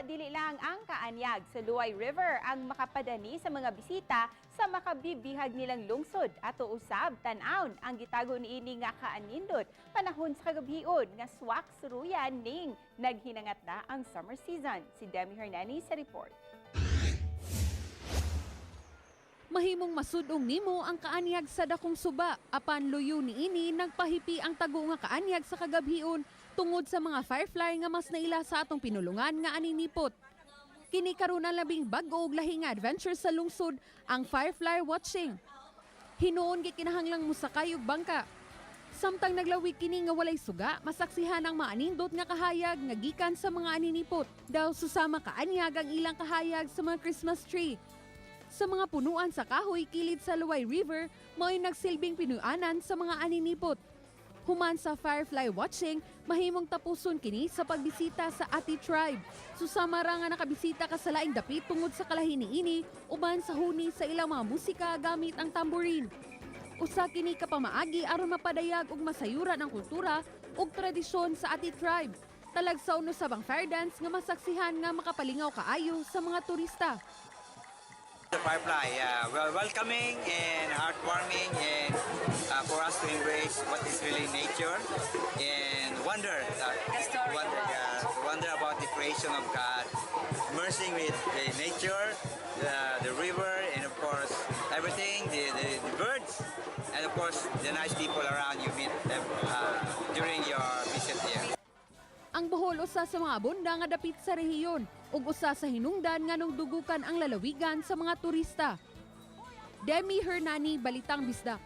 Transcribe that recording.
dili lang ang kaanyag sa Luay River ang makapadani sa mga bisita sa makabibihag nilang lungsod ato usab tan-aon ang gitago niini nga kaanindot panahon sa kagabion nga swak suruyan ning naghinangat na ang summer season. Si Demi Hernani sa report. Mahimong masudong nimo ang kaanyag sa dakong suba apan luyo niini nagpahipi ang tago nga kaanyag sa kagabion tungod sa mga firefly nga mas naila sa atong pinulungan nga aninipot. Kini karon ang labing bag-o ug lahi nga adventure sa lungsod ang firefly watching. Hinuon gikinahanglang musakay og bangka. Samtang naglawig kini nga walay suga, masaksihan ang maanindot nga kahayag nga gikan sa mga aninipot. Daw susama kaanyag ang ilang kahayag sa mga Christmas tree. Sa mga punuan sa kahoy kilid sa Luay River, mao'y nagsilbing pinuanan sa mga aninipot. Human sa firefly watching, mahimong tapuson kini sa pagbisita sa Ati Tribe. Susama ra nga nakabisita ka sa laing dapit tungod sa kalahi niini, uban sa huni sa ilang mga musika gamit ang tambourine. Usa kini ka pamaagi aron mapadayag og masayuran ang kultura ug tradisyon sa Ati Tribe. Talagsaw no sabang fire dance nga masaksihan nga makapalingaw kaayo sa mga turista. The firefly, welcoming and heartwarming, and for us to embrace what is really nature and wonder about the creation of God, immersing with the nature, the river, and of course everything, the birds, and of course the nice people around you meet them during your visit here. Ang Bohol usa sa mga bunda nga dapit sa rehiyon ug usa sa hinungdan nga nung dugukan ang lalawigan sa mga turista. Demi Hernani, Balitang Bisdak.